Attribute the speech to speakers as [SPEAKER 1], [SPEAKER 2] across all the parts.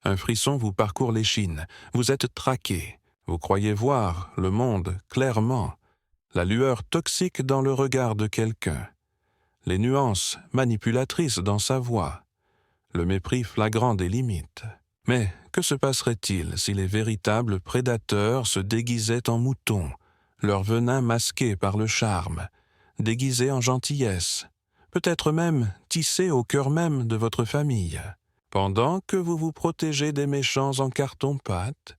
[SPEAKER 1] Un frisson vous parcourt l'échine, vous êtes traqué, vous croyez voir le monde clairement, la lueur toxique dans le regard de quelqu'un, les nuances manipulatrices dans sa voix, le mépris flagrant des limites. Mais que se passerait-il si les véritables prédateurs se déguisaient en moutons, leur venin masqué par le charme, déguisé en gentillesse, peut-être même tissé au cœur même de votre famille? Pendant que vous vous protégez des méchants en carton-pâte,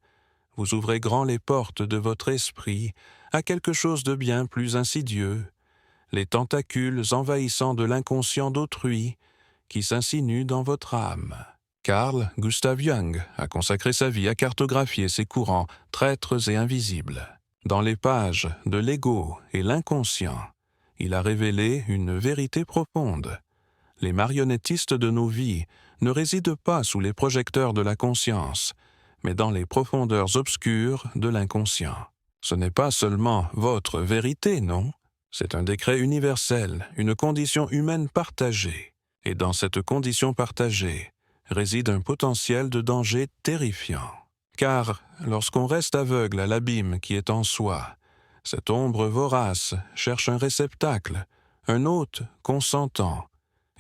[SPEAKER 1] vous ouvrez grand les portes de votre esprit à quelque chose de bien plus insidieux, les tentacules envahissants de l'inconscient d'autrui qui s'insinuent dans votre âme. Carl Gustav Jung a consacré sa vie à cartographier ces courants traîtres et invisibles. Dans les pages de l'ego et l'inconscient, il a révélé une vérité profonde. Les marionnettistes de nos vies ne résident pas sous les projecteurs de la conscience, mais dans les profondeurs obscures de l'inconscient. Ce n'est pas seulement votre vérité, non? C'est un décret universel, une condition humaine partagée. Et dans cette condition partagée réside un potentiel de danger terrifiant. Car lorsqu'on reste aveugle à l'abîme qui est en soi, cette ombre vorace cherche un réceptacle, un hôte consentant.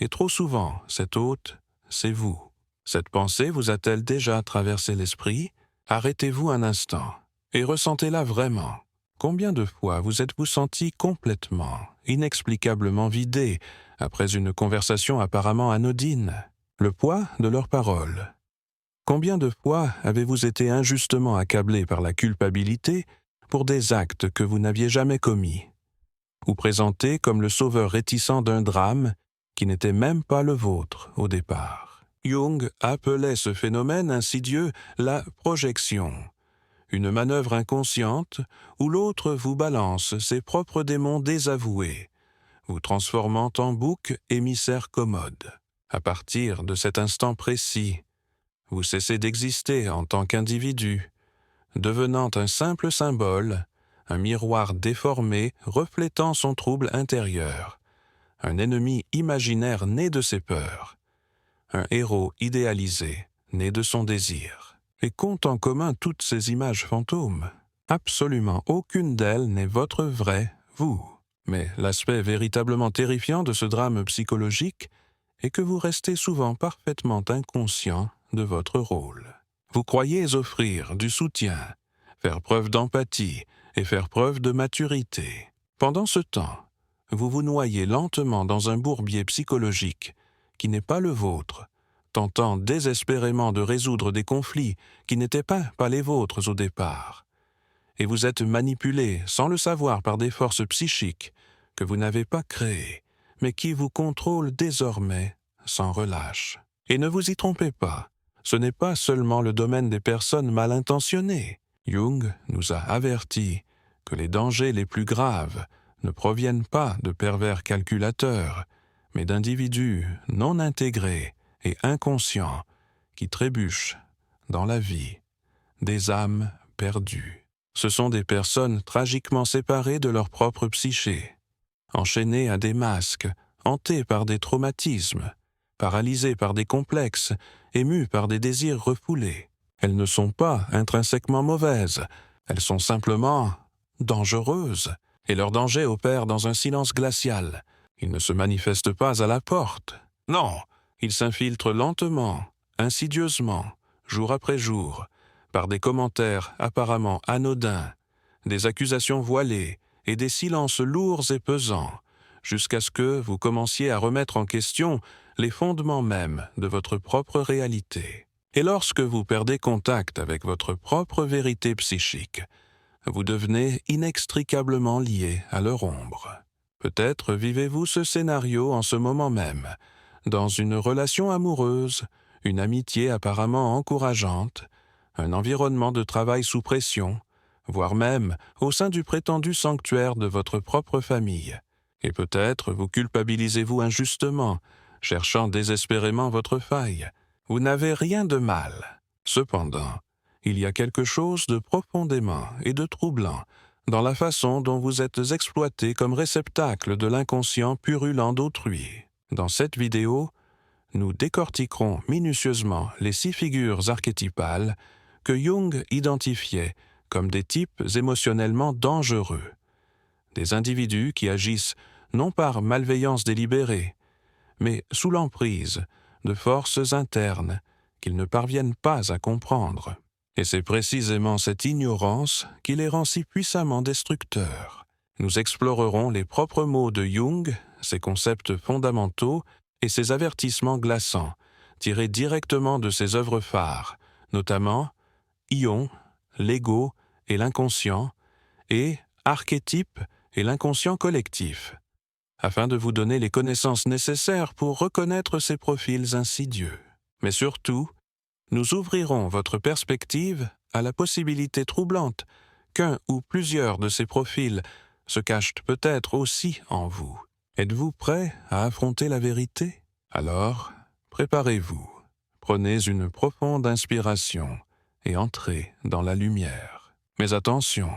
[SPEAKER 1] Et trop souvent, cet hôte, c'est vous. Cette pensée vous a-t-elle déjà traversé l'esprit? Arrêtez-vous un instant et ressentez-la vraiment. Combien de fois vous êtes-vous senti complètement, inexplicablement vidé après une conversation apparemment anodine? Le poids de leurs paroles. Combien de fois avez-vous été injustement accablé par la culpabilité pour des actes que vous n'aviez jamais commis, ou présenté comme le sauveur réticent d'un drame qui n'était même pas le vôtre au départ? Jung appelait ce phénomène insidieux la projection, une manœuvre inconsciente où l'autre vous balance ses propres démons désavoués, vous transformant en bouc émissaire commode. À partir de cet instant précis, vous cessez d'exister en tant qu'individu, devenant un simple symbole, un miroir déformé reflétant son trouble intérieur, un ennemi imaginaire né de ses peurs, un héros idéalisé né de son désir. Et qu'ont en commun toutes ces images fantômes? Absolument aucune d'elles n'est votre vrai vous. Mais l'aspect véritablement terrifiant de ce drame psychologique est que vous restez souvent parfaitement inconscient de votre rôle. Vous croyez offrir du soutien, faire preuve d'empathie et faire preuve de maturité. Pendant ce temps, vous vous noyez lentement dans un bourbier psychologique qui n'est pas le vôtre, tentant désespérément de résoudre des conflits qui n'étaient pas les vôtres au départ. Et vous êtes manipulé sans le savoir par des forces psychiques que vous n'avez pas créées, mais qui vous contrôlent désormais sans relâche. Et ne vous y trompez pas, ce n'est pas seulement le domaine des personnes mal intentionnées. Jung nous a avertis que les dangers les plus graves ne proviennent pas de pervers calculateurs, mais d'individus non intégrés et inconscients qui trébuchent dans la vie, des âmes perdues. Ce sont des personnes tragiquement séparées de leur propre psyché, enchaînées à des masques, hantées par des traumatismes, paralysées par des complexes, émues par des désirs refoulés. Elles ne sont pas intrinsèquement mauvaises, elles sont simplement dangereuses, et leur danger opère dans un silence glacial. Il ne se manifeste pas à la porte. Non, il s'infiltre lentement, insidieusement, jour après jour, par des commentaires apparemment anodins, des accusations voilées et des silences lourds et pesants, jusqu'à ce que vous commenciez à remettre en question les fondements mêmes de votre propre réalité. Et lorsque vous perdez contact avec votre propre vérité psychique, vous devenez inextricablement lié à leur ombre. Peut-être vivez-vous ce scénario en ce moment même, dans une relation amoureuse, une amitié apparemment encourageante, un environnement de travail sous pression, voire même au sein du prétendu sanctuaire de votre propre famille. Et peut-être vous culpabilisez-vous injustement, cherchant désespérément votre faille. Vous n'avez rien de mal. Cependant, il y a quelque chose de profondément et de troublant dans la façon dont vous êtes exploité comme réceptacle de l'inconscient purulent d'autrui. Dans cette vidéo, nous décortiquerons minutieusement les 6 figures archétypales que Jung identifiait comme des types émotionnellement dangereux, des individus qui agissent non par malveillance délibérée, mais sous l'emprise de forces internes qu'ils ne parviennent pas à comprendre. Et c'est précisément cette ignorance qui les rend si puissamment destructeurs. Nous explorerons les propres mots de Jung, ses concepts fondamentaux et ses avertissements glaçants, tirés directement de ses œuvres phares, notamment Ion, l'ego et l'inconscient, et Archétype et l'inconscient collectif, afin de vous donner les connaissances nécessaires pour reconnaître ces profils insidieux. Mais surtout, nous ouvrirons votre perspective à la possibilité troublante qu'un ou plusieurs de ces profils se cachent peut-être aussi en vous. Êtes-vous prêt à affronter la vérité? Alors, préparez-vous, prenez une profonde inspiration et entrez dans la lumière. Mais attention,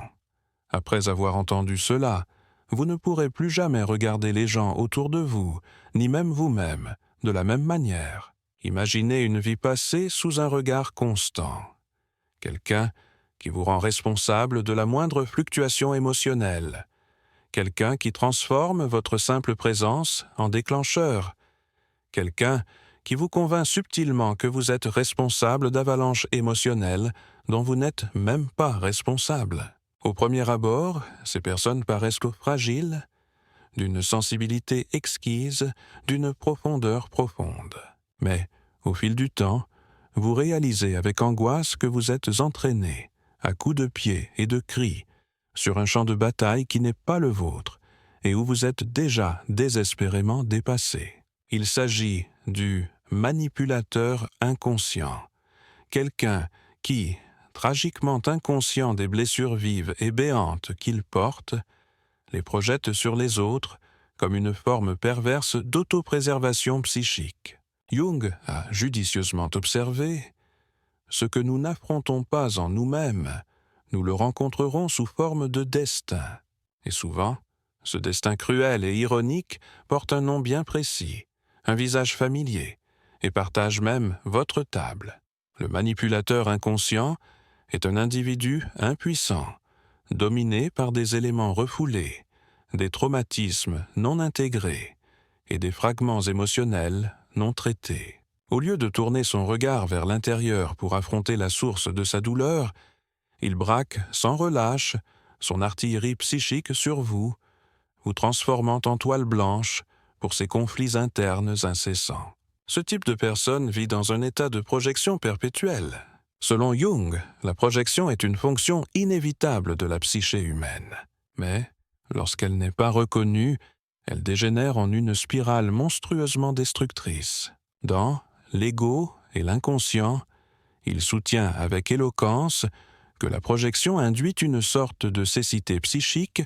[SPEAKER 1] après avoir entendu cela, vous ne pourrez plus jamais regarder les gens autour de vous, ni même vous-même, de la même manière. Imaginez une vie passée sous un regard constant. Quelqu'un qui vous rend responsable de la moindre fluctuation émotionnelle. Quelqu'un qui transforme votre simple présence en déclencheur. Quelqu'un qui vous convainc subtilement que vous êtes responsable d'avalanches émotionnelles dont vous n'êtes même pas responsable. Au premier abord, ces personnes paraissent fragiles, d'une sensibilité exquise, d'une profondeur profonde. Mais, au fil du temps, vous réalisez avec angoisse que vous êtes entraîné, à coups de pied et de cris, sur un champ de bataille qui n'est pas le vôtre, et où vous êtes déjà désespérément dépassé. Il s'agit du manipulateur inconscient, quelqu'un qui, tragiquement inconscient des blessures vives et béantes qu'il porte, les projette sur les autres comme une forme perverse d'autopréservation psychique. Jung a judicieusement observé « Ce que nous n'affrontons pas en nous-mêmes, nous le rencontrerons sous forme de destin. » Et souvent, ce destin cruel et ironique porte un nom bien précis, un visage familier, et partage même votre table. Le manipulateur inconscient est un individu impuissant, dominé par des éléments refoulés, des traumatismes non intégrés et des fragments émotionnels non traités. Au lieu de tourner son regard vers l'intérieur pour affronter la source de sa douleur, il braque sans relâche son artillerie psychique sur vous, vous transformant en toile blanche pour ses conflits internes incessants. Ce type de personne vit dans un état de projection perpétuelle. Selon Jung, la projection est une fonction inévitable de la psyché humaine. Mais, lorsqu'elle n'est pas reconnue, elle dégénère en une spirale monstrueusement destructrice. Dans l'ego et l'inconscient, il soutient avec éloquence que la projection induit une sorte de cécité psychique,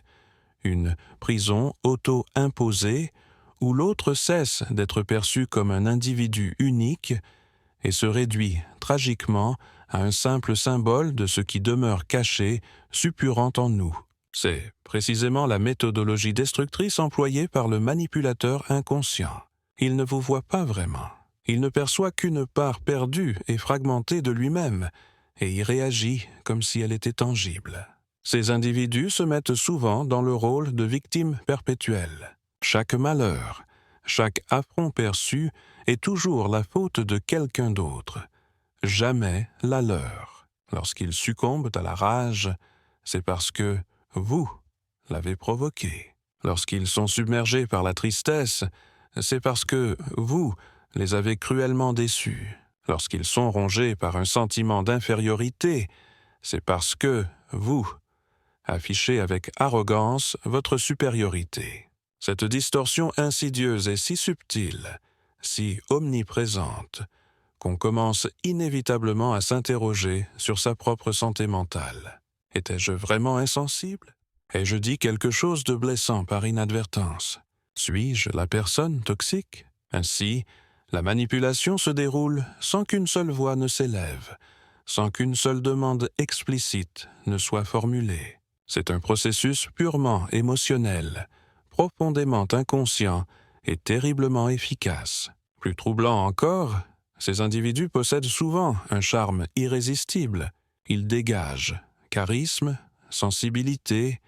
[SPEAKER 1] une prison auto-imposée, où l'autre cesse d'être perçu comme un individu unique et se réduit tragiquement à un simple symbole de ce qui demeure caché, suppurant en nous. C'est précisément la méthodologie destructrice employée par le manipulateur inconscient. Il ne vous voit pas vraiment. Il ne perçoit qu'une part perdue et fragmentée de lui-même, et y réagit comme si elle était tangible. Ces individus se mettent souvent dans le rôle de victimes perpétuelles. Chaque malheur, chaque affront perçu est toujours la faute de quelqu'un d'autre, jamais la leur. Lorsqu'ils succombent à la rage, c'est parce que vous l'avez provoqué. Lorsqu'ils sont submergés par la tristesse, c'est parce que vous les avez cruellement déçus. Lorsqu'ils sont rongés par un sentiment d'infériorité, c'est parce que vous affichez avec arrogance votre supériorité. Cette distorsion insidieuse est si subtile, si omniprésente, qu'on commence inévitablement à s'interroger sur sa propre santé mentale. Étais-je vraiment insensible? Ai-je dit quelque chose de blessant par inadvertance? Suis-je la personne toxique? Ainsi, la manipulation se déroule sans qu'une seule voix ne s'élève, sans qu'une seule demande explicite ne soit formulée. C'est un processus purement émotionnel, profondément inconscient et terriblement efficace. Plus troublant encore, ces individus possèdent souvent un charme irrésistible. Ils dégagent charisme, sensibilité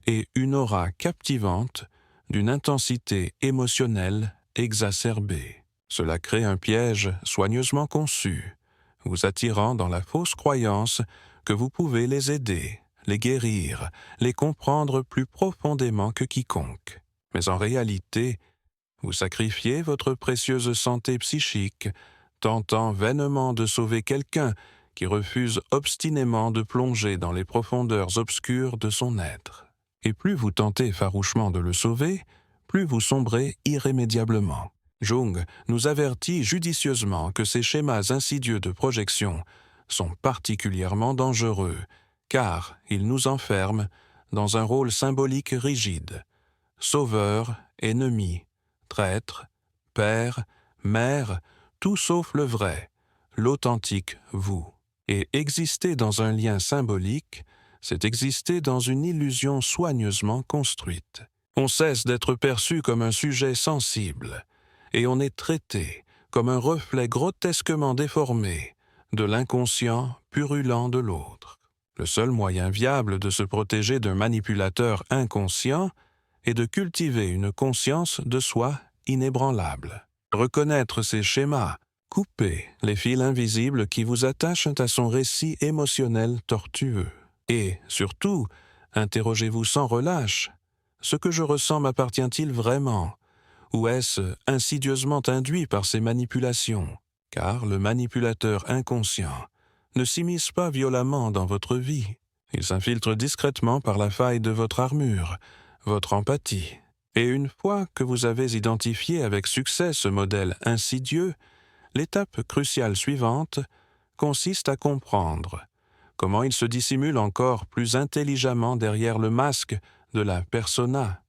[SPEAKER 1] et une aura captivante d'une intensité émotionnelle exacerbée. Cela crée un piège soigneusement conçu, vous attirant dans la fausse croyance que vous pouvez les aider, les guérir, les comprendre plus profondément que quiconque. Mais en réalité, vous sacrifiez votre précieuse santé psychique, tentant vainement de sauver quelqu'un qui refuse obstinément de plonger dans les profondeurs obscures de son être. Et plus vous tentez farouchement de le sauver, plus vous sombrez irrémédiablement. Jung nous avertit judicieusement que ces schémas insidieux de projection sont particulièrement dangereux, car ils nous enferment dans un rôle symbolique rigide. Sauveur, ennemi, traître, père, mère, tout sauf le vrai, l'authentique vous. Et exister dans un lien symbolique, c'est exister dans une illusion soigneusement construite. On cesse d'être perçu comme un sujet sensible, et on est traité comme un reflet grotesquement déformé de l'inconscient purulent de l'autre. Le seul moyen viable de se protéger d'un manipulateur inconscient est de cultiver une conscience de soi inébranlable. Reconnaître ces schémas, couper les fils invisibles qui vous attachent à son récit émotionnel tortueux. Et, surtout, interrogez-vous sans relâche. Ce que je ressens m'appartient-il vraiment? Ou est-ce insidieusement induit par ces manipulations? Car le manipulateur inconscient ne s'immisce pas violemment dans votre vie. Il s'infiltre discrètement par la faille de votre armure, votre empathie. Et une fois que vous avez identifié avec succès ce modèle insidieux, l'étape cruciale suivante consiste à comprendre comment il se dissimule encore plus intelligemment derrière le masque de la persona.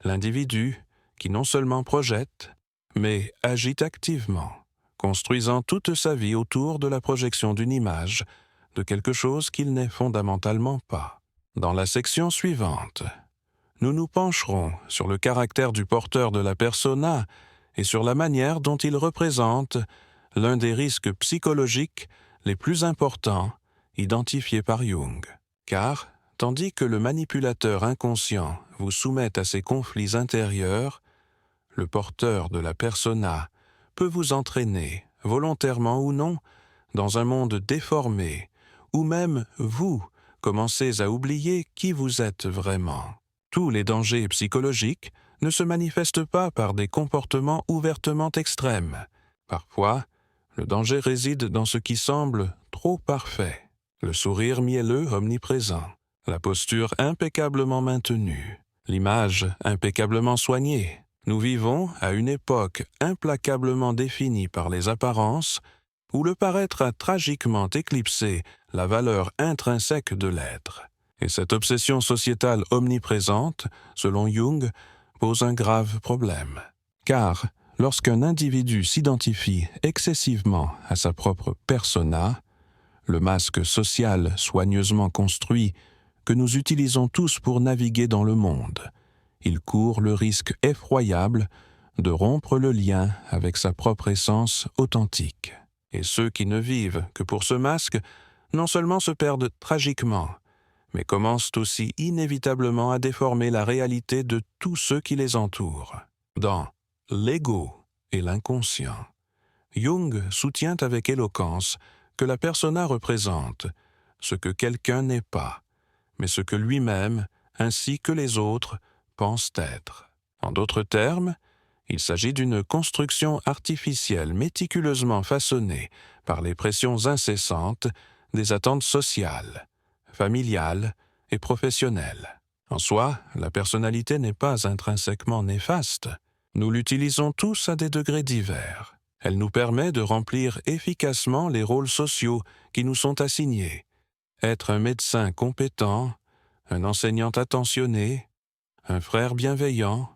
[SPEAKER 1] L'individu qui non seulement projette, mais agit activement, construisant toute sa vie autour de la projection d'une image, de quelque chose qu'il n'est fondamentalement pas. Dans la section suivante, nous nous pencherons sur le caractère du porteur de la persona et sur la manière dont il représente l'un des risques psychologiques les plus importants identifiés par Jung. Car, tandis que le manipulateur inconscient vous soumet à ses conflits intérieurs, le porteur de la persona peut vous entraîner, volontairement ou non, dans un monde déformé, où même vous commencez à oublier qui vous êtes vraiment. Tous les dangers psychologiques ne se manifestent pas par des comportements ouvertement extrêmes. Parfois, le danger réside dans ce qui semble trop parfait. Le sourire mielleux omniprésent, la posture impeccablement maintenue, l'image impeccablement soignée. Nous vivons à une époque implacablement définie par les apparences, où le paraître a tragiquement éclipsé la valeur intrinsèque de l'être. Et cette obsession sociétale omniprésente, selon Jung, pose un grave problème. Car lorsqu'un individu s'identifie excessivement à sa propre persona, le masque social soigneusement construit que nous utilisons tous pour naviguer dans le monde, il court le risque effroyable de rompre le lien avec sa propre essence authentique. Et ceux qui ne vivent que pour ce masque, non seulement se perdent tragiquement, mais commencent aussi inévitablement à déformer la réalité de tous ceux qui les entourent. Dans l'ego et l'inconscient, Jung soutient avec éloquence que la persona représente ce que quelqu'un n'est pas, mais ce que lui-même, ainsi que les autres, pensent être. En d'autres termes, il s'agit d'une construction artificielle méticuleusement façonnée par les pressions incessantes des attentes sociales, familiales et professionnelles. En soi, la personnalité n'est pas intrinsèquement néfaste. Nous l'utilisons tous à des degrés divers. Elle nous permet de remplir efficacement les rôles sociaux qui nous sont assignés. Être un médecin compétent, un enseignant attentionné, un frère bienveillant,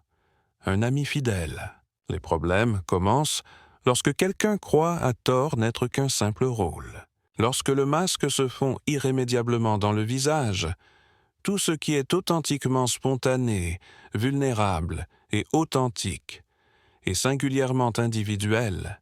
[SPEAKER 1] un ami fidèle. Les problèmes commencent lorsque quelqu'un croit à tort n'être qu'un simple rôle. Lorsque le masque se fond irrémédiablement dans le visage, tout ce qui est authentiquement spontané, vulnérable et authentique et singulièrement individuel,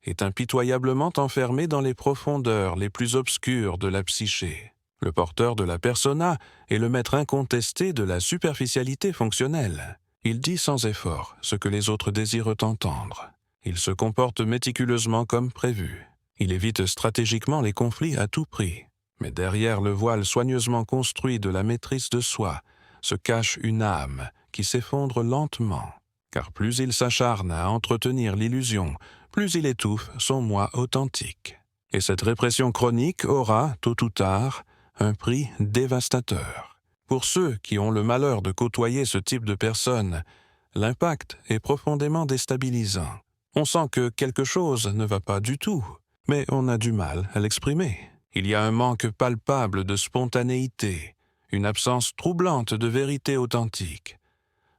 [SPEAKER 1] est impitoyablement enfermé dans les profondeurs les plus obscures de la psyché. Le porteur de la persona est le maître incontesté de la superficialité fonctionnelle. Il dit sans effort ce que les autres désirent entendre. Il se comporte méticuleusement comme prévu. Il évite stratégiquement les conflits à tout prix. Mais derrière le voile soigneusement construit de la maîtrise de soi se cache une âme qui s'effondre lentement. Car plus il s'acharne à entretenir l'illusion, plus il étouffe son moi authentique. Et cette répression chronique aura, tôt ou tard, un prix dévastateur. Pour ceux qui ont le malheur de côtoyer ce type de personnes, l'impact est profondément déstabilisant. On sent que quelque chose ne va pas du tout, mais on a du mal à l'exprimer. Il y a un manque palpable de spontanéité, une absence troublante de vérité authentique,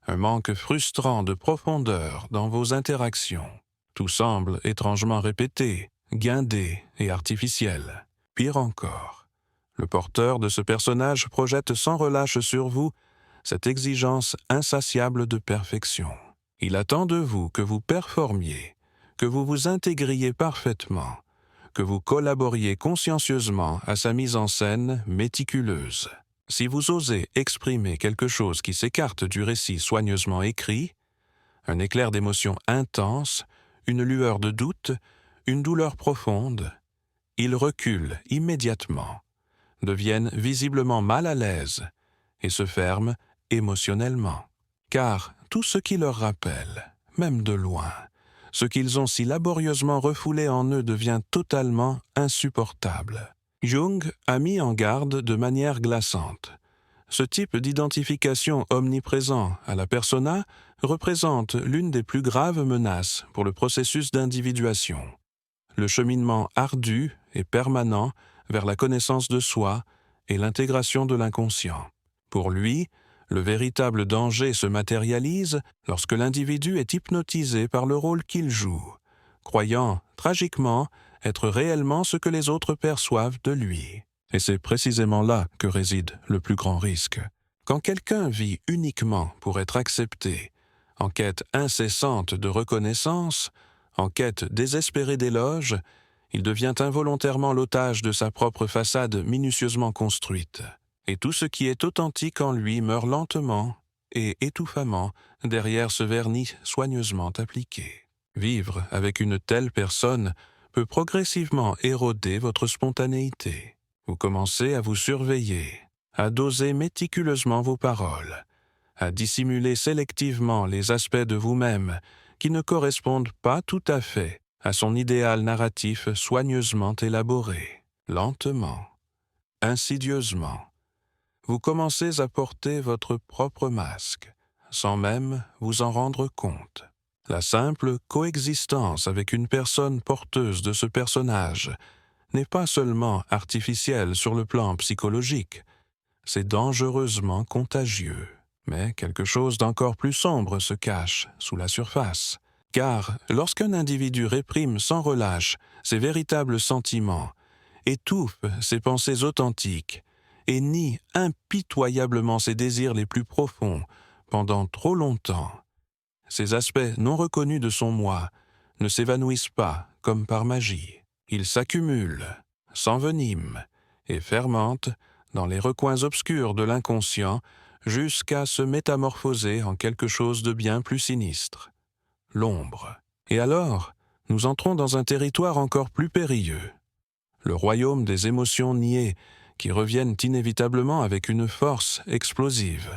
[SPEAKER 1] un manque frustrant de profondeur dans vos interactions. Tout semble étrangement répété, guindé et artificiel. Pire encore, le porteur de ce personnage projette sans relâche sur vous cette exigence insatiable de perfection. Il attend de vous que vous performiez, que vous vous intégriez parfaitement, que vous collaboriez consciencieusement à sa mise en scène méticuleuse. Si vous osez exprimer quelque chose qui s'écarte du récit soigneusement écrit, un éclair d'émotion intense, une lueur de doute, une douleur profonde, ils reculent immédiatement, deviennent visiblement mal à l'aise et se ferment émotionnellement. Car tout ce qui leur rappelle, même de loin, ce qu'ils ont si laborieusement refoulé en eux devient totalement insupportable. Jung a mis en garde de manière glaçante. Ce type d'identification omniprésent à la persona représente l'une des plus graves menaces pour le processus d'individuation. Le cheminement ardu et permanent vers la connaissance de soi et l'intégration de l'inconscient. Pour lui, le véritable danger se matérialise lorsque l'individu est hypnotisé par le rôle qu'il joue, croyant, tragiquement, être réellement ce que les autres perçoivent de lui. Et c'est précisément là que réside le plus grand risque. Quand quelqu'un vit uniquement pour être accepté, en quête incessante de reconnaissance, en quête désespérée d'éloges, il devient involontairement l'otage de sa propre façade minutieusement construite. Et tout ce qui est authentique en lui meurt lentement et étouffamment derrière ce vernis soigneusement appliqué. Vivre avec une telle personne peut progressivement éroder votre spontanéité. Vous commencez à vous surveiller, à doser méticuleusement vos paroles, à dissimuler sélectivement les aspects de vous-même qui ne correspondent pas tout à fait à son idéal narratif soigneusement élaboré. Lentement, insidieusement, vous commencez à porter votre propre masque, sans même vous en rendre compte. La simple coexistence avec une personne porteuse de ce personnage n'est pas seulement artificielle sur le plan psychologique, c'est dangereusement contagieux. Mais quelque chose d'encore plus sombre se cache sous la surface. Car lorsqu'un individu réprime sans relâche ses véritables sentiments, étouffe ses pensées authentiques et nie impitoyablement ses désirs les plus profonds pendant trop longtemps, ces aspects non reconnus de son moi ne s'évanouissent pas comme par magie. Ils s'accumulent, s'enveniment et fermentent dans les recoins obscurs de l'inconscient jusqu'à se métamorphoser en quelque chose de bien plus sinistre, l'ombre. Et alors, nous entrons dans un territoire encore plus périlleux, le royaume des émotions niées qui reviennent inévitablement avec une force explosive.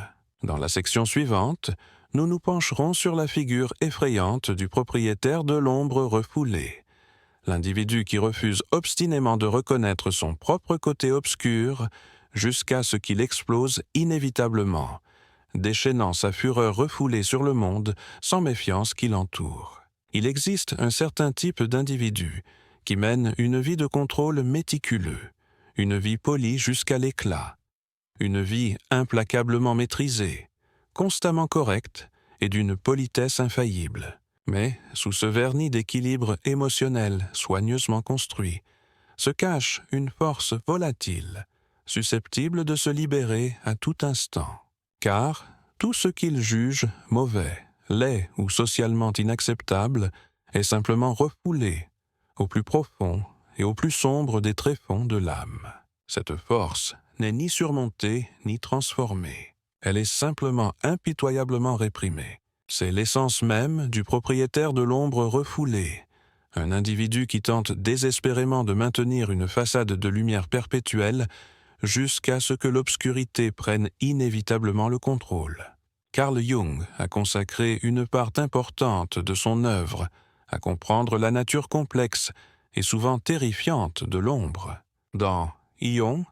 [SPEAKER 1] Dans la section suivante, nous nous pencherons sur la figure effrayante du propriétaire de l'ombre refoulée, l'individu qui refuse obstinément de reconnaître son propre côté obscur jusqu'à ce qu'il explose inévitablement, déchaînant sa fureur refoulée sur le monde sans méfiance qui l'entoure. Il existe un certain type d'individu qui mène une vie de contrôle méticuleux, une vie polie jusqu'à l'éclat, une vie implacablement maîtrisée, constamment correcte et d'une politesse infaillible. Mais, sous ce vernis d'équilibre émotionnel soigneusement construit, se cache une force volatile, susceptible de se libérer à tout instant. Car tout ce qu'il juge mauvais, laid ou socialement inacceptable, est simplement refoulé au plus profond et au plus sombre des tréfonds de l'âme. Cette force n'est ni surmontée ni transformée. Elle est simplement impitoyablement réprimée. C'est l'essence même du propriétaire de l'ombre refoulée, un individu qui tente désespérément de maintenir une façade de lumière perpétuelle jusqu'à ce que l'obscurité prenne inévitablement le contrôle. Carl Jung a consacré une part importante de son œuvre à comprendre la nature complexe et souvent terrifiante de l'ombre. Dans Ion,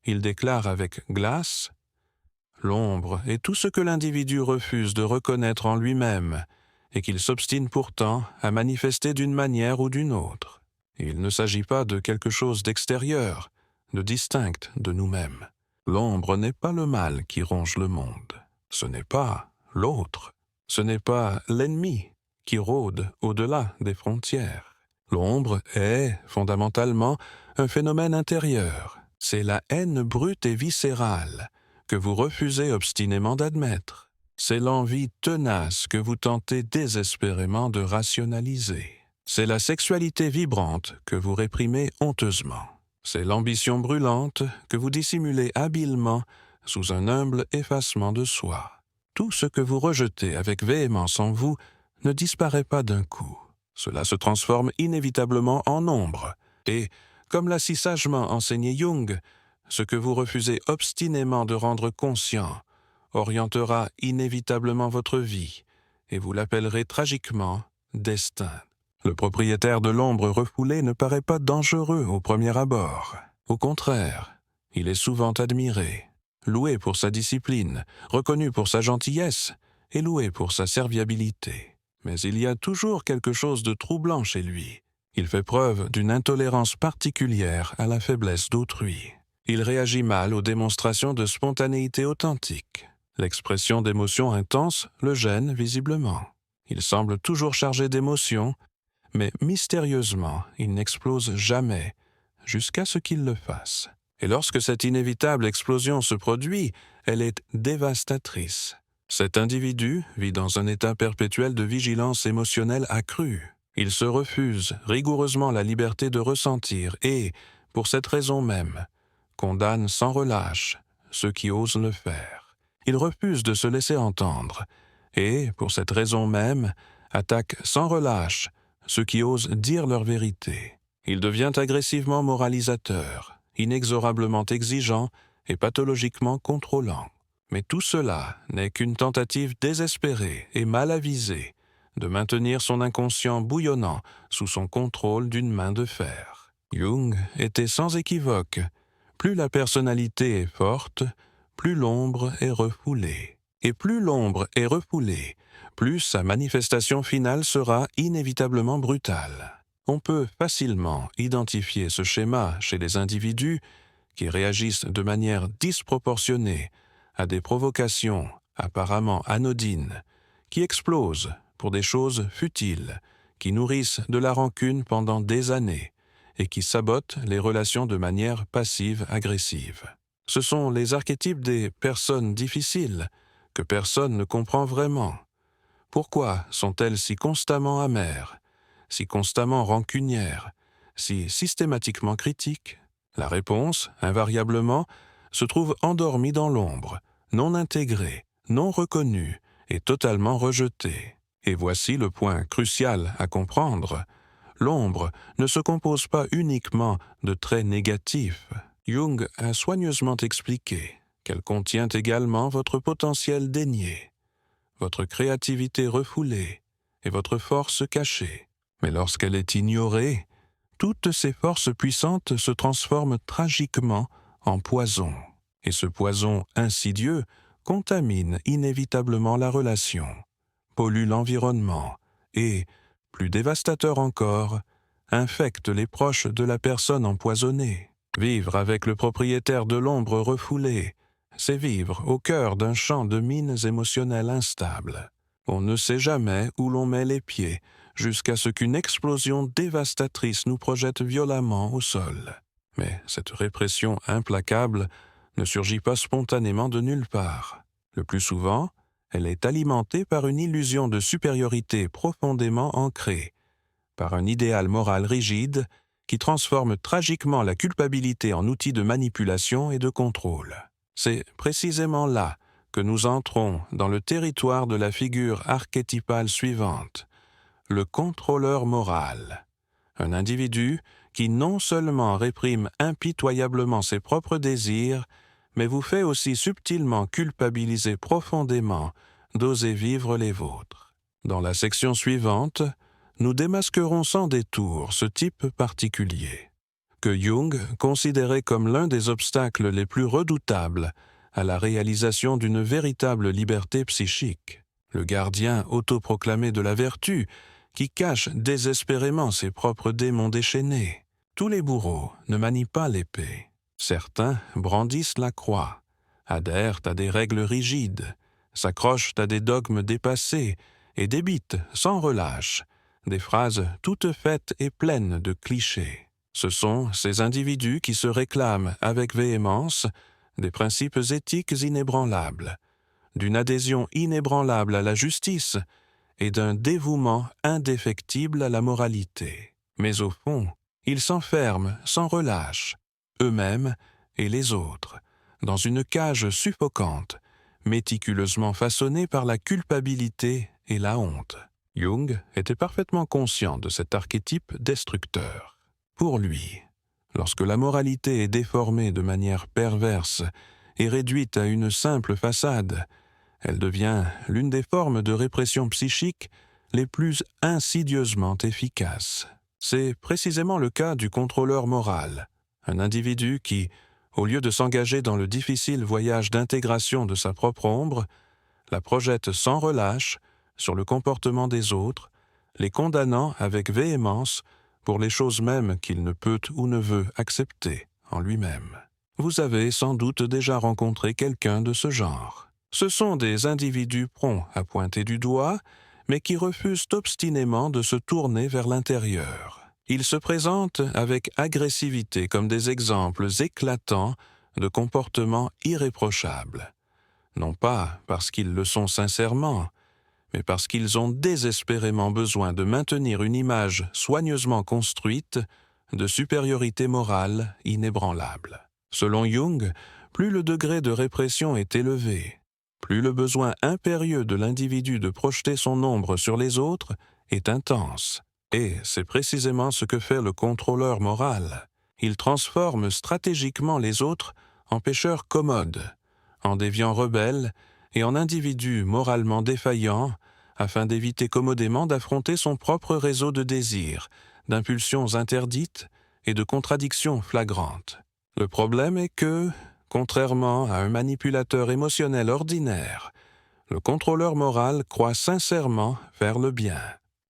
[SPEAKER 1] il déclare avec glace « L'ombre est tout ce que l'individu refuse de reconnaître en lui-même et qu'il s'obstine pourtant à manifester d'une manière ou d'une autre. Il ne s'agit pas de quelque chose d'extérieur, de distinct de nous-mêmes. L'ombre n'est pas le mal qui ronge le monde. Ce n'est pas l'autre. Ce n'est pas l'ennemi qui rôde au-delà des frontières. L'ombre est, fondamentalement, un phénomène intérieur. C'est la haine brute et viscérale que vous refusez obstinément d'admettre. C'est l'envie tenace que vous tentez désespérément de rationaliser. C'est la sexualité vibrante que vous réprimez honteusement. C'est l'ambition brûlante que vous dissimulez habilement sous un humble effacement de soi. Tout ce que vous rejetez avec véhémence en vous ne disparaît pas d'un coup. Cela se transforme inévitablement en ombre. Et, comme l'a si sagement enseigné Jung, ce que vous refusez obstinément de rendre conscient orientera inévitablement votre vie, et vous l'appellerez tragiquement destin. Le propriétaire de l'ombre refoulée ne paraît pas dangereux au premier abord. Au contraire, il est souvent admiré, loué pour sa discipline, reconnu pour sa gentillesse et loué pour sa serviabilité. Mais il y a toujours quelque chose de troublant chez lui. Il fait preuve d'une intolérance particulière à la faiblesse d'autrui. Il réagit mal aux démonstrations de spontanéité authentique. L'expression d'émotions intenses le gêne visiblement. Il semble toujours chargé d'émotions, mais mystérieusement, il n'explose jamais, jusqu'à ce qu'il le fasse. Et lorsque cette inévitable explosion se produit, elle est dévastatrice. Cet individu vit dans un état perpétuel de vigilance émotionnelle accrue. Il se refuse rigoureusement la liberté de ressentir et, pour cette raison même, condamne sans relâche ceux qui osent le faire. Il refuse de se laisser entendre et, pour cette raison même, attaque sans relâche ceux qui osent dire leur vérité. Il devient agressivement moralisateur, inexorablement exigeant et pathologiquement contrôlant. Mais tout cela n'est qu'une tentative désespérée et mal avisée de maintenir son inconscient bouillonnant sous son contrôle d'une main de fer. Jung était sans équivoque. Plus la personnalité est forte, plus l'ombre est refoulée. Et plus l'ombre est refoulée, plus sa manifestation finale sera inévitablement brutale. On peut facilement identifier ce schéma chez les individus qui réagissent de manière disproportionnée à des provocations apparemment anodines, qui explosent pour des choses futiles, qui nourrissent de la rancune pendant des années et qui sabotent les relations de manière passive-agressive. Ce sont les archétypes des personnes difficiles que personne ne comprend vraiment. Pourquoi sont-elles si constamment amères, si constamment rancunières, si systématiquement critiques? La réponse, invariablement, se trouve endormie dans l'ombre, non intégrée, non reconnue et totalement rejetée. Et voici le point crucial à comprendre. L'ombre ne se compose pas uniquement de traits négatifs. Jung a soigneusement expliqué qu'elle contient également votre potentiel dénié, votre créativité refoulée et votre force cachée. Mais lorsqu'elle est ignorée, toutes ces forces puissantes se transforment tragiquement en poison. Et ce poison insidieux contamine inévitablement la relation, pollue l'environnement et, plus dévastateur encore, infecte les proches de la personne empoisonnée. Vivre avec le propriétaire de l'ombre refoulée, c'est vivre au cœur d'un champ de mines émotionnelles instables. On ne sait jamais où l'on met les pieds, jusqu'à ce qu'une explosion dévastatrice nous projette violemment au sol. Mais cette répression implacable ne surgit pas spontanément de nulle part. Le plus souvent, Elle est alimentée par une illusion de supériorité profondément ancrée, par un idéal moral rigide qui transforme tragiquement la culpabilité en outil de manipulation et de contrôle. C'est précisément là que nous entrons dans le territoire de la figure archétypale suivante, le contrôleur moral. Un individu qui non seulement réprime impitoyablement ses propres désirs, mais vous fait aussi subtilement culpabiliser profondément d'oser vivre les vôtres. Dans la section suivante, nous démasquerons sans détour ce type particulier, que Jung considérait comme l'un des obstacles les plus redoutables à la réalisation d'une véritable liberté psychique, le gardien autoproclamé de la vertu qui cache désespérément ses propres démons déchaînés. Tous les bourreaux ne manient pas l'épée. Certains brandissent la croix, adhèrent à des règles rigides, s'accrochent à des dogmes dépassés et débitent sans relâche des phrases toutes faites et pleines de clichés. Ce sont ces individus qui se réclament avec véhémence des principes éthiques inébranlables, d'une adhésion inébranlable à la justice et d'un dévouement indéfectible à la moralité. Mais au fond, ils s'enferment sans relâche, eux-mêmes et les autres, dans une cage suffocante, méticuleusement façonnée par la culpabilité et la honte. Jung était parfaitement conscient de cet archétype destructeur. Pour lui, lorsque la moralité est déformée de manière perverse et réduite à une simple façade, elle devient l'une des formes de répression psychique les plus insidieusement efficaces. C'est précisément le cas du contrôleur moral, un individu qui, au lieu de s'engager dans le difficile voyage d'intégration de sa propre ombre, la projette sans relâche sur le comportement des autres, les condamnant avec véhémence pour les choses mêmes qu'il ne peut ou ne veut accepter en lui-même. Vous avez sans doute déjà rencontré quelqu'un de ce genre. Ce sont des individus prompts à pointer du doigt, mais qui refusent obstinément de se tourner vers l'intérieur. Ils se présentent avec agressivité comme des exemples éclatants de comportements irréprochables, non pas parce qu'ils le sont sincèrement, mais parce qu'ils ont désespérément besoin de maintenir une image soigneusement construite de supériorité morale inébranlable. Selon Jung, plus le degré de répression est élevé, plus le besoin impérieux de l'individu de projeter son ombre sur les autres est intense. Et c'est précisément ce que fait le contrôleur moral. Il transforme stratégiquement les autres en pécheurs commodes, en déviants rebelles et en individus moralement défaillants, afin d'éviter commodément d'affronter son propre réseau de désirs, d'impulsions interdites et de contradictions flagrantes. Le problème est que, contrairement à un manipulateur émotionnel ordinaire, le contrôleur moral croit sincèrement faire le bien.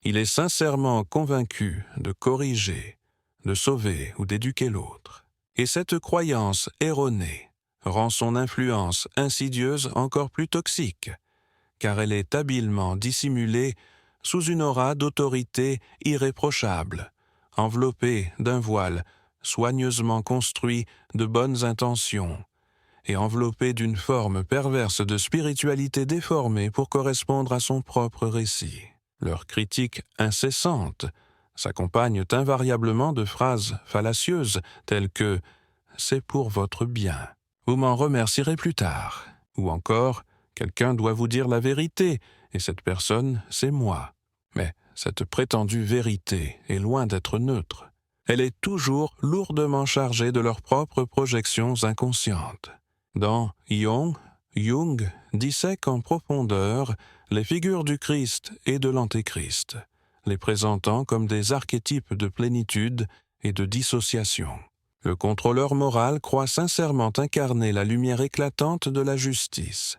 [SPEAKER 1] Il est sincèrement convaincu de corriger, de sauver ou d'éduquer l'autre. Et cette croyance erronée rend son influence insidieuse encore plus toxique, car elle est habilement dissimulée sous une aura d'autorité irréprochable, enveloppée d'un voile soigneusement construit de bonnes intentions, et enveloppée d'une forme perverse de spiritualité déformée pour correspondre à son propre récit. Leurs critiques incessantes s'accompagnent invariablement de phrases fallacieuses telles que « c'est pour votre bien », vous m'en remercierez plus tard, ou encore « quelqu'un doit vous dire la vérité, et cette personne, c'est moi ». Mais cette prétendue vérité est loin d'être neutre. Elle est toujours lourdement chargée de leurs propres projections inconscientes. Dans Ion, Jung dissèque en profondeur les figures du Christ et de l'Antéchrist, les présentant comme des archétypes de plénitude et de dissociation. Le contrôleur moral croit sincèrement incarner la lumière éclatante de la justice,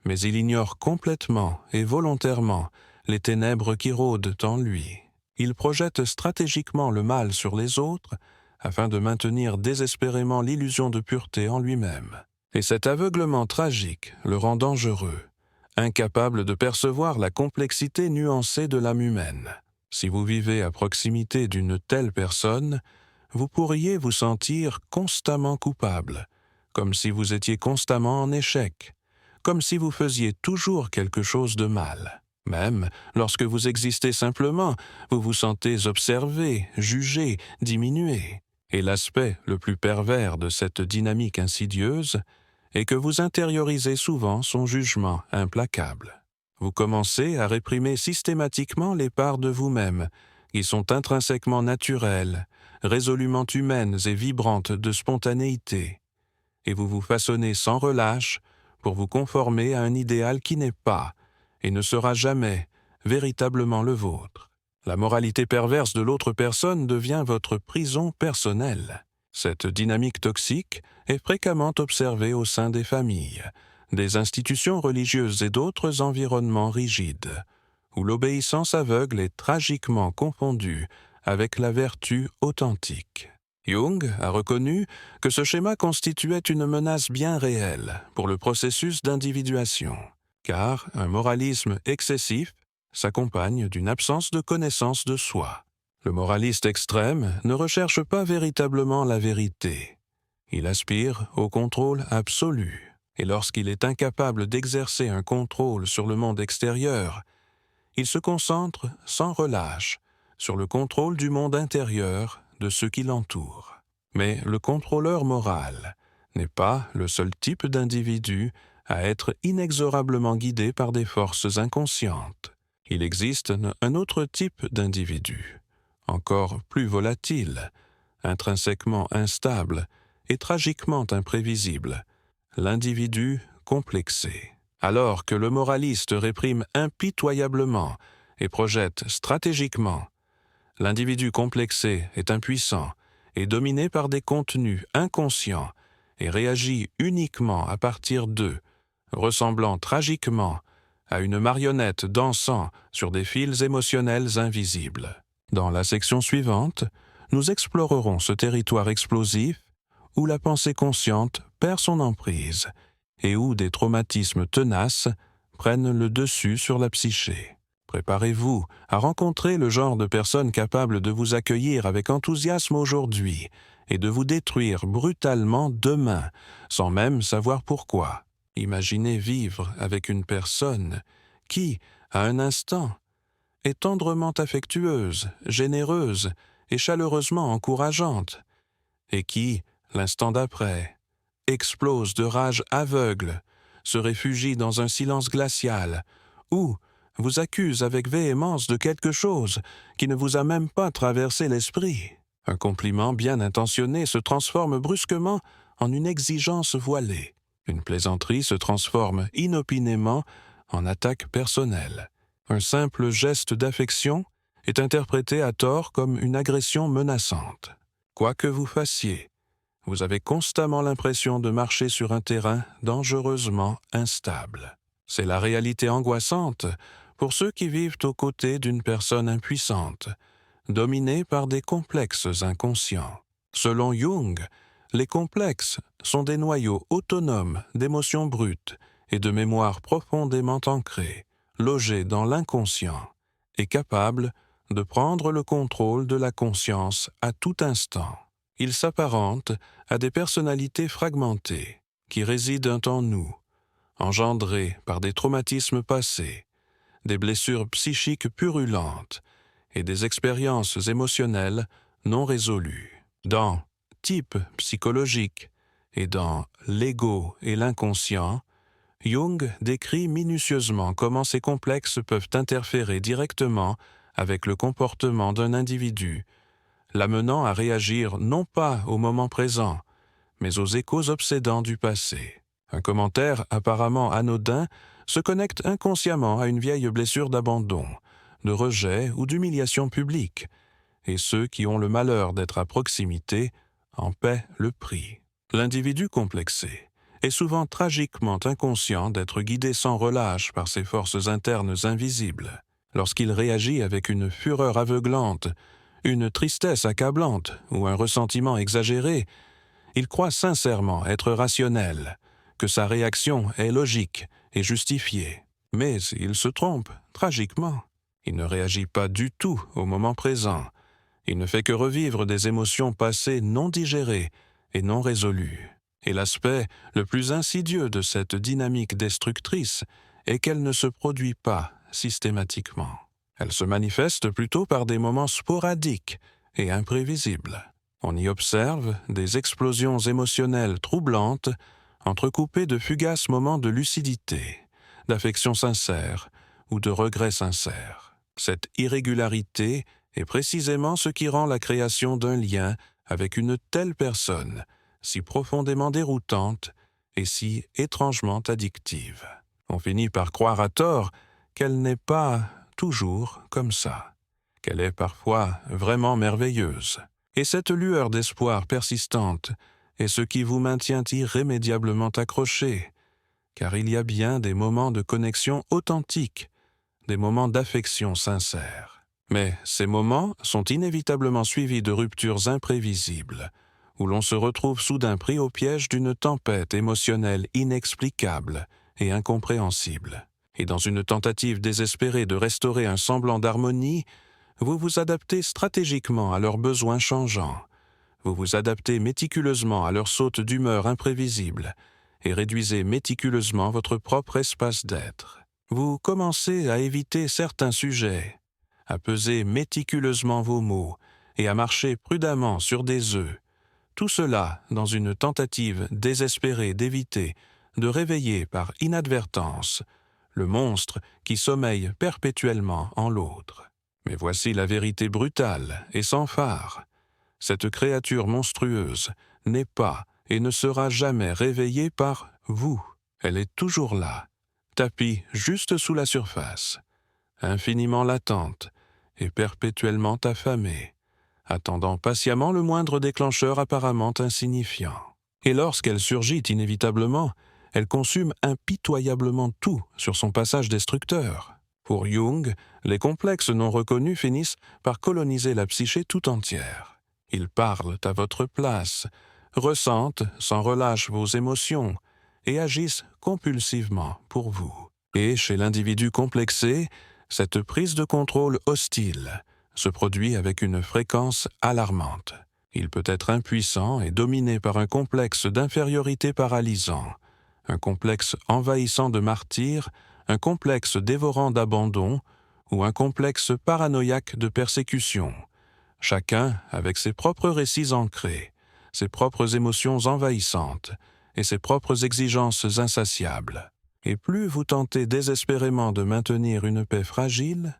[SPEAKER 1] mais il ignore complètement et volontairement les ténèbres qui rôdent en lui. Il projette stratégiquement le mal sur les autres afin de maintenir désespérément l'illusion de pureté en lui-même. Et cet aveuglement tragique le rend dangereux, incapable de percevoir la complexité nuancée de l'âme humaine. Si vous vivez à proximité d'une telle personne, vous pourriez vous sentir constamment coupable, comme si vous étiez constamment en échec, comme si vous faisiez toujours quelque chose de mal. Même lorsque vous existez simplement, vous vous sentez observé, jugé, diminué. Et l'aspect le plus pervers de cette dynamique insidieuse est que vous intériorisez souvent son jugement implacable. Vous commencez à réprimer systématiquement les parts de vous-même qui sont intrinsèquement naturelles, résolument humaines et vibrantes de spontanéité, et vous vous façonnez sans relâche pour vous conformer à un idéal qui n'est pas, et ne sera jamais, véritablement le vôtre. La moralité perverse de l'autre personne devient votre prison personnelle. Cette dynamique toxique est fréquemment observée au sein des familles, des institutions religieuses et d'autres environnements rigides, où l'obéissance aveugle est tragiquement confondue avec la vertu authentique. Jung a reconnu que ce schéma constituait une menace bien réelle pour le processus d'individuation, car un moralisme excessif s'accompagne d'une absence de connaissance de soi. Le moraliste extrême ne recherche pas véritablement la vérité. Il aspire au contrôle absolu, et lorsqu'il est incapable d'exercer un contrôle sur le monde extérieur, il se concentre sans relâche sur le contrôle du monde intérieur de ceux qui l'entourent. Mais le contrôleur moral n'est pas le seul type d'individu à être inexorablement guidé par des forces inconscientes. Il existe un autre type d'individu, encore plus volatile, intrinsèquement instable et tragiquement imprévisible, l'individu complexé. Alors que le moraliste réprime impitoyablement et projette stratégiquement, l'individu complexé est impuissant et dominé par des contenus inconscients et réagit uniquement à partir d'eux, ressemblant tragiquement à une marionnette dansant sur des fils émotionnels invisibles. Dans la section suivante, nous explorerons ce territoire explosif où la pensée consciente perd son emprise et où des traumatismes tenaces prennent le dessus sur la psyché. Préparez-vous à rencontrer le genre de personnes capables de vous accueillir avec enthousiasme aujourd'hui et de vous détruire brutalement demain, sans même savoir pourquoi. Imaginez vivre avec une personne qui, à un instant, est tendrement affectueuse, généreuse et chaleureusement encourageante, et qui, l'instant d'après, explose de rage aveugle, se réfugie dans un silence glacial, ou vous accuse avec véhémence de quelque chose qui ne vous a même pas traversé l'esprit. Un compliment bien intentionné se transforme brusquement en une exigence voilée. Une plaisanterie se transforme inopinément en attaque personnelle. Un simple geste d'affection est interprété à tort comme une agression menaçante. Quoi que vous fassiez, vous avez constamment l'impression de marcher sur un terrain dangereusement instable. C'est la réalité angoissante pour ceux qui vivent aux côtés d'une personne impuissante, dominée par des complexes inconscients. Selon Jung, les complexes sont des noyaux autonomes d'émotions brutes et de mémoires profondément ancrées, logés dans l'inconscient et capables de prendre le contrôle de la conscience à tout instant. Ils s'apparentent à des personnalités fragmentées qui résident en nous, engendrées par des traumatismes passés, des blessures psychiques purulentes et des expériences émotionnelles non résolues. Dans Type psychologique et dans L'ego et l'inconscient, Jung décrit minutieusement comment ces complexes peuvent interférer directement avec le comportement d'un individu, l'amenant à réagir non pas au moment présent, mais aux échos obsédants du passé. Un commentaire apparemment anodin se connecte inconsciemment à une vieille blessure d'abandon, de rejet ou d'humiliation publique, et ceux qui ont le malheur d'être à proximité en paient le prix. L'individu complexé est souvent tragiquement inconscient d'être guidé sans relâche par ses forces internes invisibles. Lorsqu'il réagit avec une fureur aveuglante, une tristesse accablante ou un ressentiment exagéré, il croit sincèrement être rationnel, que sa réaction est logique et justifiée. Mais il se trompe, tragiquement. Il ne réagit pas du tout au moment présent. Il ne fait que revivre des émotions passées non digérées et non résolues. Et l'aspect le plus insidieux de cette dynamique destructrice est qu'elle ne se produit pas systématiquement. Elle se manifeste plutôt par des moments sporadiques et imprévisibles. On y observe des explosions émotionnelles troublantes, entrecoupées de fugaces moments de lucidité, d'affection sincère ou de regret sincère. Cette irrégularité est précisément ce qui rend la création d'un lien avec une telle personne si profondément déroutante et si étrangement addictive. On finit par croire à tort qu'elle n'est pas toujours comme ça, qu'elle est parfois vraiment merveilleuse. Et cette lueur d'espoir persistante est ce qui vous maintient irrémédiablement accroché, car il y a bien des moments de connexion authentique, des moments d'affection sincère. Mais ces moments sont inévitablement suivis de ruptures imprévisibles, où l'on se retrouve soudain pris au piège d'une tempête émotionnelle inexplicable et incompréhensible. Et dans une tentative désespérée de restaurer un semblant d'harmonie, vous vous adaptez stratégiquement à leurs besoins changeants. Vous vous adaptez méticuleusement à leurs sautes d'humeur imprévisibles et réduisez méticuleusement votre propre espace d'être. Vous commencez à éviter certains sujets, à peser méticuleusement vos mots et à marcher prudemment sur des œufs. Tout cela dans une tentative désespérée d'éviter de réveiller par inadvertance le monstre qui sommeille perpétuellement en l'autre. Mais voici la vérité brutale et sans phare. Cette créature monstrueuse n'est pas et ne sera jamais réveillée par vous. Elle est toujours là, tapie juste sous la surface, infiniment latente et perpétuellement affamée, attendant patiemment le moindre déclencheur apparemment insignifiant. Et lorsqu'elle surgit inévitablement, elle consume impitoyablement tout sur son passage destructeur. Pour Jung, les complexes non reconnus finissent par coloniser la psyché tout entière. Ils parlent à votre place, ressentent sans relâche vos émotions et agissent compulsivement pour vous. Et chez l'individu complexé, cette prise de contrôle hostile se produit avec une fréquence alarmante. Il peut être impuissant et dominé par un complexe d'infériorité paralysant, un complexe envahissant de martyr, un complexe dévorant d'abandon ou un complexe paranoïaque de persécution, chacun avec ses propres récits ancrés, ses propres émotions envahissantes et ses propres exigences insatiables. Et plus vous tentez désespérément de maintenir une paix fragile,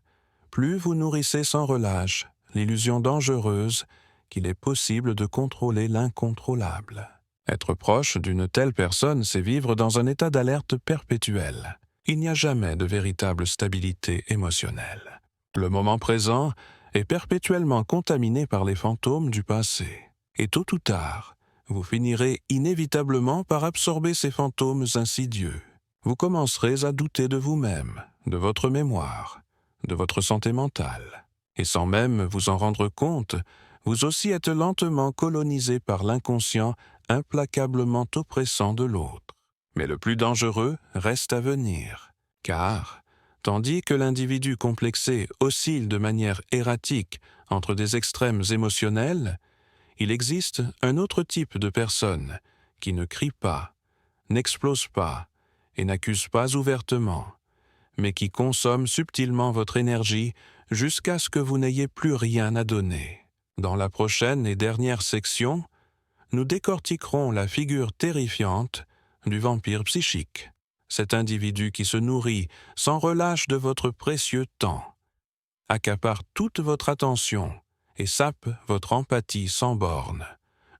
[SPEAKER 1] plus vous nourrissez sans relâche l'illusion dangereuse qu'il est possible de contrôler l'incontrôlable. Être proche d'une telle personne, c'est vivre dans un état d'alerte perpétuel. Il n'y a jamais de véritable stabilité émotionnelle. Le moment présent est perpétuellement contaminé par les fantômes du passé. Et tôt ou tard, vous finirez inévitablement par absorber ces fantômes insidieux. Vous commencerez à douter de vous-même, de votre mémoire, de votre santé mentale. Et sans même vous en rendre compte, vous aussi êtes lentement colonisé par l'inconscient implacablement oppressant de l'autre. Mais le plus dangereux reste à venir, car, tandis que l'individu complexé oscille de manière erratique entre des extrêmes émotionnels, il existe un autre type de personne qui ne crie pas, n'explose pas et n'accuse pas ouvertement, mais qui consomme subtilement votre énergie jusqu'à ce que vous n'ayez plus rien à donner. Dans la prochaine et dernière section, nous décortiquerons la figure terrifiante du vampire psychique, cet individu qui se nourrit sans relâche de votre précieux temps, accapare toute votre attention et sape votre empathie sans borne,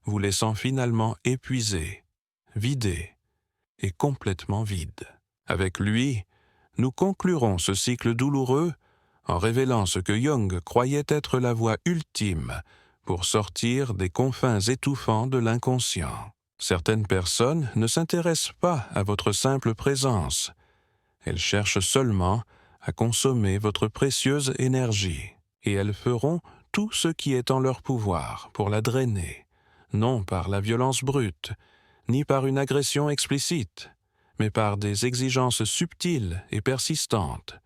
[SPEAKER 1] vous laissant finalement épuisé, vidé et complètement vide. Avec lui, nous conclurons ce cycle douloureux en révélant ce que Jung croyait être la voie ultime pour sortir des confins étouffants de l'inconscient. Certaines personnes ne s'intéressent pas à votre simple présence. Elles cherchent seulement à consommer votre précieuse énergie, et elles feront tout ce qui est en leur pouvoir pour la drainer, non par la violence brute, ni par une agression explicite, mais par des exigences subtiles et persistantes,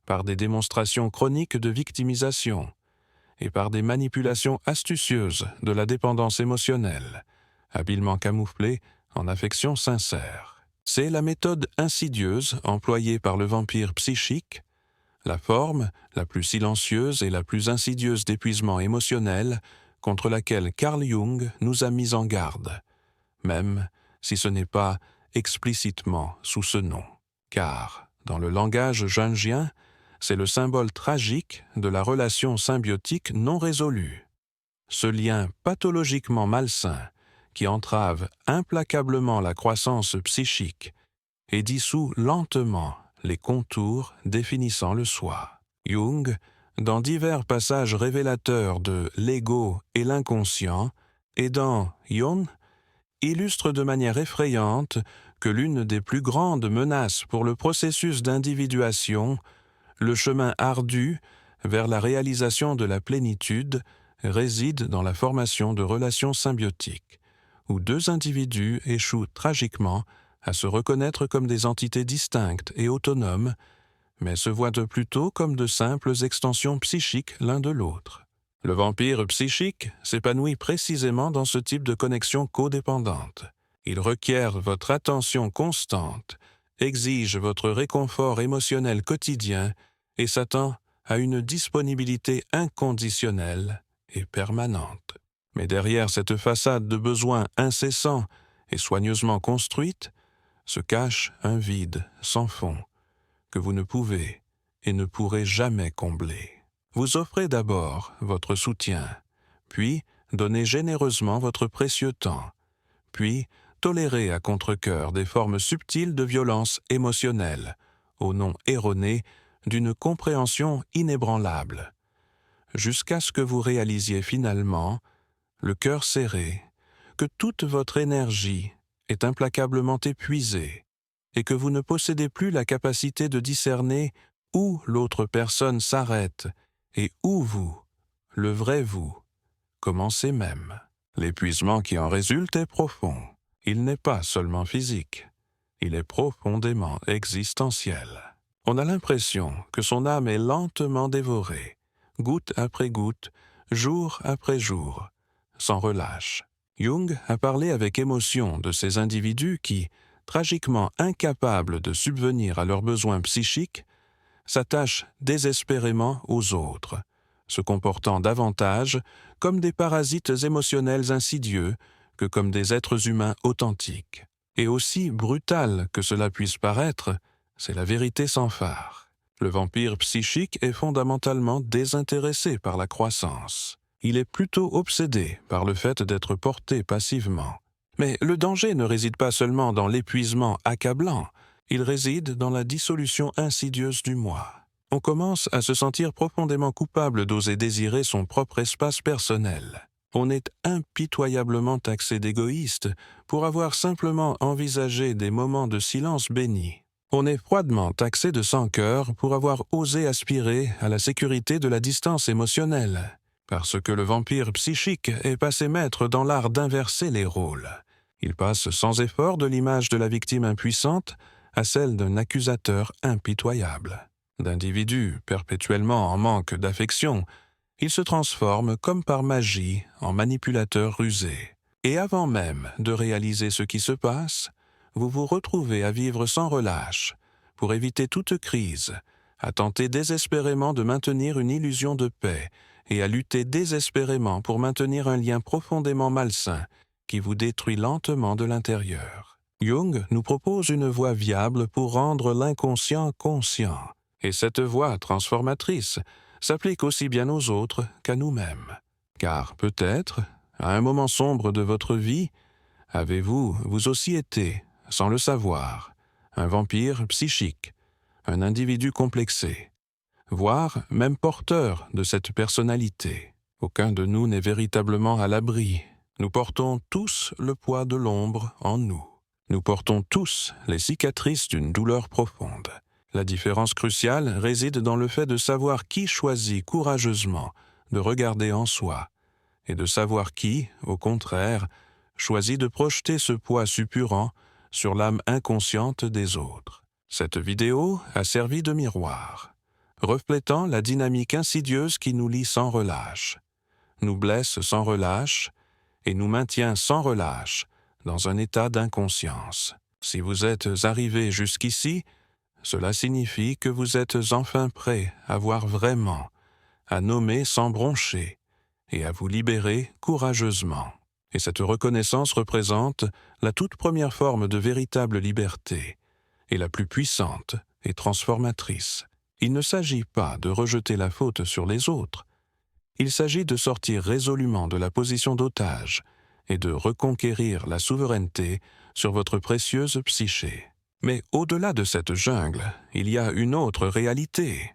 [SPEAKER 1] par des démonstrations chroniques de victimisation, et par des manipulations astucieuses de la dépendance émotionnelle, habilement camouflées en affection sincère. C'est la méthode insidieuse employée par le vampire psychique, la forme la plus silencieuse et la plus insidieuse d'épuisement émotionnel contre laquelle Carl Jung nous a mis en garde, même si ce n'est pas explicitement sous ce nom. Car, dans le langage jungien, c'est le symbole tragique de la relation symbiotique non résolue. Ce lien pathologiquement malsain qui entrave implacablement la croissance psychique et dissout lentement les contours définissant le soi. Jung, dans divers passages révélateurs de l'ego et l'inconscient, et dans Jon, illustre de manière effrayante que l'une des plus grandes menaces pour le processus d'individuation, le chemin ardu vers la réalisation de la plénitude, réside dans la formation de relations symbiotiques, où deux individus échouent tragiquement à se reconnaître comme des entités distinctes et autonomes, mais se voient plutôt comme de simples extensions psychiques l'un de l'autre. Le vampire psychique s'épanouit précisément dans ce type de connexion codépendante. Il requiert votre attention constante, exige votre réconfort émotionnel quotidien et s'attend à une disponibilité inconditionnelle et permanente. Mais derrière cette façade de besoins incessants et soigneusement construite, se cache un vide sans fond que vous ne pouvez et ne pourrez jamais combler. Vous offrez d'abord votre soutien, puis donnez généreusement votre précieux temps, puis tolérez à contre-cœur des formes subtiles de violence émotionnelle, au nom erroné d'une compréhension inébranlable, jusqu'à ce que vous réalisiez finalement, le cœur serré, que toute votre énergie est implacablement épuisée et que vous ne possédez plus la capacité de discerner où l'autre personne s'arrête et où vous, le vrai vous, commencez même. L'épuisement qui en résulte est profond. Il n'est pas seulement physique, il est profondément existentiel. On a l'impression que son âme est lentement dévorée, goutte après goutte, jour après jour, sans relâche. Jung a parlé avec émotion de ces individus qui, tragiquement incapables de subvenir à leurs besoins psychiques, s'attachent désespérément aux autres, se comportant davantage comme des parasites émotionnels insidieux que comme des êtres humains authentiques. Et aussi brutal que cela puisse paraître, c'est la vérité sans phare. Le vampire psychique est fondamentalement désintéressé par la croissance. Il est plutôt obsédé par le fait d'être porté passivement. Mais le danger ne réside pas seulement dans l'épuisement accablant, il réside dans la dissolution insidieuse du moi. On commence à se sentir profondément coupable d'oser désirer son propre espace personnel. On est impitoyablement taxé d'égoïste pour avoir simplement envisagé des moments de silence bénis. On est froidement taxé de sans-cœur pour avoir osé aspirer à la sécurité de la distance émotionnelle. Parce que le vampire psychique est passé maître dans l'art d'inverser les rôles. Il passe sans effort de l'image de la victime impuissante à celle d'un accusateur impitoyable. D'individu perpétuellement en manque d'affection, il se transforme comme par magie en manipulateur rusé. Et avant même de réaliser ce qui se passe, vous vous retrouvez à vivre sans relâche, pour éviter toute crise, à tenter désespérément de maintenir une illusion de paix et à lutter désespérément pour maintenir un lien profondément malsain qui vous détruit lentement de l'intérieur. Jung nous propose une voie viable pour rendre l'inconscient conscient, et cette voie transformatrice s'applique aussi bien aux autres qu'à nous-mêmes. Car peut-être, à un moment sombre de votre vie, avez-vous, vous aussi été, sans le savoir, un vampire psychique, un individu complexé, voire même porteur de cette personnalité. Aucun de nous n'est véritablement à l'abri. Nous portons tous le poids de l'ombre en nous. Nous portons tous les cicatrices d'une douleur profonde. La différence cruciale réside dans le fait de savoir qui choisit courageusement de regarder en soi, et de savoir qui, au contraire, choisit de projeter ce poids suppurant sur l'âme inconsciente des autres. Cette vidéo a servi de miroir, reflétant la dynamique insidieuse qui nous lie sans relâche, nous blesse sans relâche et nous maintient sans relâche dans un état d'inconscience. Si vous êtes arrivé jusqu'ici, cela signifie que vous êtes enfin prêt à voir vraiment, à nommer sans broncher et à vous libérer courageusement. Et cette reconnaissance représente la toute première forme de véritable liberté, et la plus puissante et transformatrice. Il ne s'agit pas de rejeter la faute sur les autres. Il s'agit de sortir résolument de la position d'otage et de reconquérir la souveraineté sur votre précieuse psyché. Mais au-delà de cette jungle, il y a une autre réalité.